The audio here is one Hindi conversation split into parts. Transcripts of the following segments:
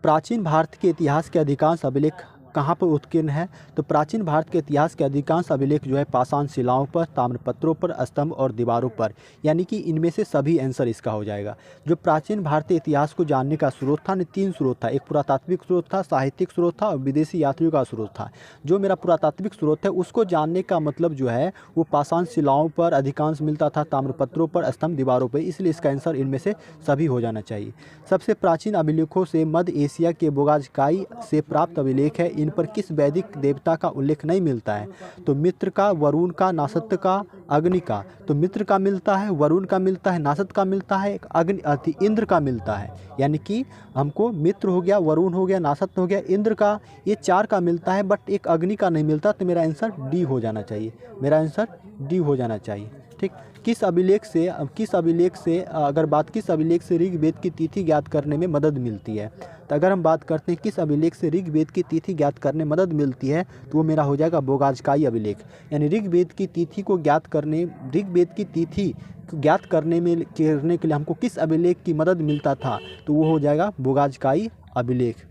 प्राचीन भारत के इतिहास के अधिकांश अभिलेख कहाँ पर उत्कीर्ण है? तो प्राचीन भारत के इतिहास के अधिकांश अभिलेख जो है पाषाण शिलाओं पर, ताम्रपत्रों पर, स्तंभ और दीवारों पर, यानी कि इनमें से सभी आंसर इसका हो जाएगा। जो प्राचीन भारतीय इतिहास को जानने का स्रोत था, तीन स्रोत था, एक पुरातात्विक स्रोत था, साहित्यिक स्रोत था और विदेशी यात्रियों का स्रोत था। जो मेरा पुरातात्विक स्रोत है उसको जानने का मतलब जो है वो पाषाण शिलाओं पर अधिकांश मिलता था, ताम्रपत्रों पर, स्तंभ, दीवारों पर, इसलिए इसका आंसर इनमें से सभी हो जाना चाहिए। सबसे प्राचीन अभिलेखों से मध्य एशिया के बोगाजकाई से प्राप्त अभिलेख है। इन पर किस वैदिक देवता का उल्लेख नहीं मिलता है? तो मित्र का, वरुण का, नासत का, अग्नि का। तो मित्र का मिलता है, वरुण का मिलता है, नासत का मिलता है, अग्नि इंद्र का मिलता है। यानी कि हमको मित्र हो गया, वरुण हो गया, नासत हो गया, इंद्र का, ये चार का मिलता है, बट एक अग्नि का नहीं मिलता। तो मेरा आंसर डी हो जाना चाहिए, मेरा आंसर डी हो जाना चाहिए। ठीक। किस अभिलेख से अगर बात किस अभिलेख से ऋग्वेद की तिथि ज्ञात करने में मदद मिलती है? तो अगर हम बात करते हैं किस अभिलेख से ऋग्वेद की तिथि ज्ञात करने में मदद मिलती है, तो वो मेरा हो जाएगा बोगाजकाई अभिलेख। यानी ऋग्वेद की तिथि ज्ञात करने के लिए हमको किस अभिलेख की मदद मिलता था? तो वो हो जाएगा बोगाजकाई अभिलेख।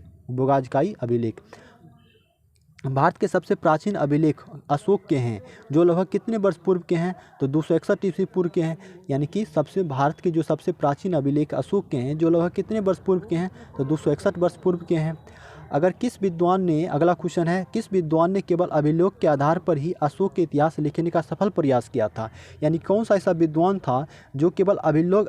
भारत के सबसे प्राचीन अभिलेख अशोक के हैं, जो लगभग कितने वर्ष पूर्व के हैं? तो 261 ईस्वी पूर्व के हैं। यानी कि भारत के जो सबसे प्राचीन अभिलेख अशोक के हैं, जो लगभग कितने वर्ष पूर्व के हैं? तो 261 वर्ष पूर्व के हैं। अगला क्वेश्चन है, किस विद्वान ने केवल अभिलेख के आधार पर ही अशोक के इतिहास लिखने का सफल प्रयास किया था? यानी कौन सा ऐसा विद्वान था जो केवल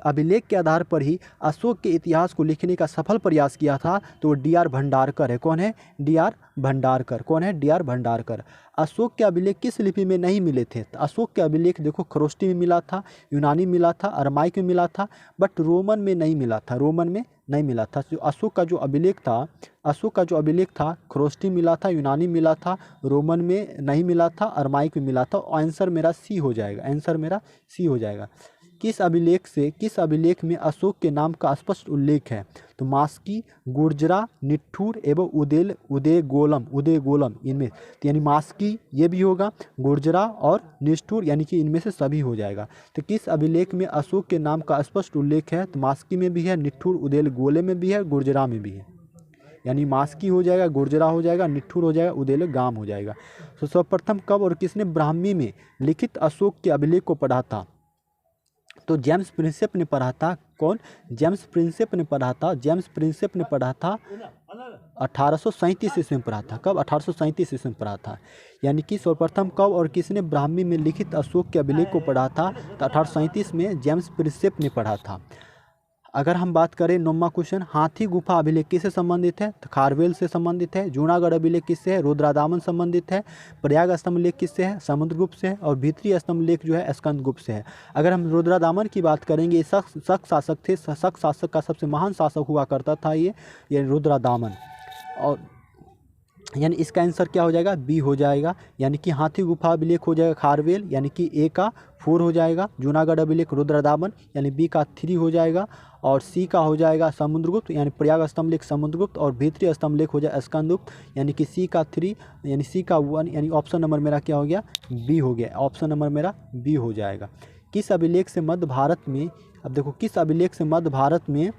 अभिलेख के आधार पर ही अशोक के इतिहास को लिखने का सफल प्रयास किया था? तो डी.आर. भंडारकर है। कौन है? डी.आर. भंडारकर। अशोक के अभिलेख किस लिपि में नहीं मिले थे? तो अशोक के अभिलेख देखो खरोष्टी में मिला था, यूनानी मिला था, अरमाइक में मिला था, बट रोमन में नहीं मिला था। जो अशोक का जो अभिलेख था खरोष्टी मिला था, यूनानी मिला था, रोमन में नहीं मिला था, अरमाइक में मिला था। आंसर मेरा सी हो जाएगा। किस अभिलेख में अशोक के नाम का स्पष्ट उल्लेख है? तो मास्की, गुर्जरा, निट्ठूर एवं उदयगोलम इनमें, यानी मास्की ये भी होगा, गुर्जरा और निष्ठुर, यानी कि इनमें से सभी हो जाएगा। तो किस अभिलेख में अशोक के नाम का स्पष्ट उल्लेख है? तो मास्की में भी है, निट्ठूर उदयगोले में भी है, गुर्जरा में भी है। यानी मास्की हो जाएगा, गुर्जरा हो जाएगा, निट्ठूर हो जाएगा, उदयगाम हो जाएगा। तो सर्वप्रथम कब और किसने ब्राह्मी में लिखित अशोक के अभिलेख को पढ़ा था? तो जेम्स प्रिंसेप ने पढ़ा था। कौन? जेम्स प्रिंसेप ने पढ़ा था 1837 ईस्वी में पढ़ा था। कब? 1837 ईस्वी में पढ़ा था। यानी कि सर्वप्रथम कब और किसने ब्राह्मी में लिखित अशोक के अभिलेख को पढ़ा था? तो 1837 में जेम्स प्रिंसेप ने पढ़ा था। अगर हम बात करें 9वां क्वेश्चन, हाथी गुफा अभिलेख किससे संबंधित है? तो खारवेल से संबंधित है। जूनागढ़ अभिलेख किससे है? रुद्रादामन संबंधित है। प्रयाग स्तंभ लेख किससे है? समुद्रगुप्त से है। और भीतरी स्तंभ लेख जो है स्कंदगुप्त से है। अगर हम रुद्रादामन की बात करेंगे, शक शासक थे, शक शासक का सबसे महान शासक हुआ करता था ये रुद्रादामन। और यानी इसका आंसर क्या हो जाएगा? बी हो जाएगा। यानी कि हाथी गुफा अभिलेख हो जाएगा खारवेल, यानी कि ए का 4 हो जाएगा। जूनागढ़ अभिलेख रुद्रदामन, यानी बी का 3 हो जाएगा। और सी का हो जाएगा समुद्रगुप्त, यानी प्रयाग स्तंभ लेख समुद्रगुप्त। और भीतरी स्तंभ लेख हो जाए स्कंदगुप्त, यानी कि सी का 3, यानी सी का 1, यानी ऑप्शन नंबर मेरा क्या हो गया? बी हो गया। ऑप्शन नंबर मेरा बी हो जाएगा। किस अभिलेख से मध्य भारत में, अब देखो किस अभिलेख से मध्य भारत में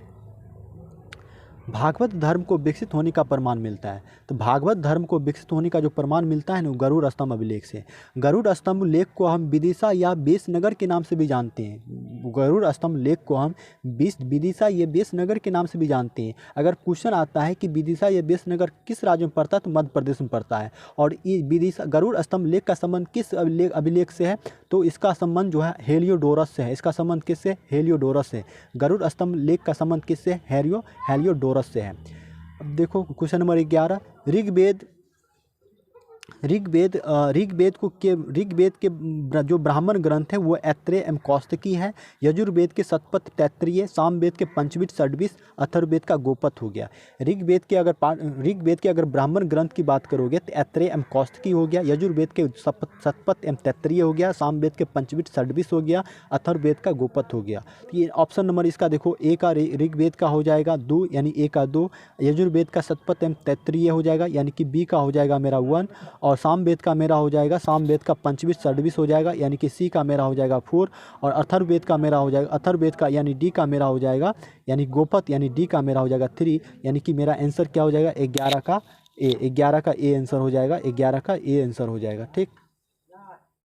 भागवत धर्म को विकसित होने का प्रमाण मिलता है? तो भागवत धर्म को विकसित होने का जो प्रमाण मिलता है ना, गरुड़ स्तंभ अभिलेख से। गरुड़ स्तंभ लेख को हम विदिशा या बेसनगर के नाम से भी जानते हैं। गरुड़ स्तंभ लेख को हम विदिशा या बेसनगर के नाम से भी जानते हैं। अगर क्वेश्चन आता है कि विदिशा या बेसनगर किस राज्य में पड़ता है, तो मध्य प्रदेश में पड़ता है। और ये विदिशा गरुड़ स्तंभ लेख का संबंध किस अभिलेख से है? तो इसका संबंध जो है हेलियोडोरस से है। इसका संबंध किससे? हेलियोडोरस से। गरुड़ स्तंभ लेख का संबंध किससे? हेलियोडोरस से है। अब देखो क्वेश्चन नंबर 11, ऋग्वेद के जो ब्राह्मण ग्रंथ है वो ऐत्रेय एवं कौस्तकी है। यजुर्वेद के शतपथ तैत्तिरीय, सामवेद के पंचविंश षड्विश, अथर्ववेद का गोपथ हो गया। ऋग्वेद के अगर ब्राह्मण ग्रंथ की बात करोगे तो ऐत्रेय एवं कौस्तकी हो गया। यजुर्वेद के शतपथ एवं तैत्तिरीय हो गया। सामवेद के पंचविंश षड्विश हो गया। अथर्ववेद का गोपथ हो गया। तो ये ऑप्शन नंबर इसका देखो, ए का ऋग्वेद का हो जाएगा 2, यानी ए का 2। यजुर्वेद का शतपथ एवं तैत्तिरीय हो जाएगा, यानी कि बी का हो जाएगा मेरा 1। और सामवेद का मेरा हो जाएगा, सामवेद का पंचविश षड्विश हो जाएगा, यानी कि सी का मेरा हो जाएगा 4, और अथर्ववेद का मेरा हो जाएगा, अथर्ववेद का यानी डी का मेरा हो जाएगा, यानी गोपथ यानी डी का मेरा हो जाएगा 3, यानी कि मेरा आंसर क्या हो जाएगा 11 का ए, 11 का ए आंसर हो जाएगा, 11 का ए आंसर हो जाएगा। ठीक।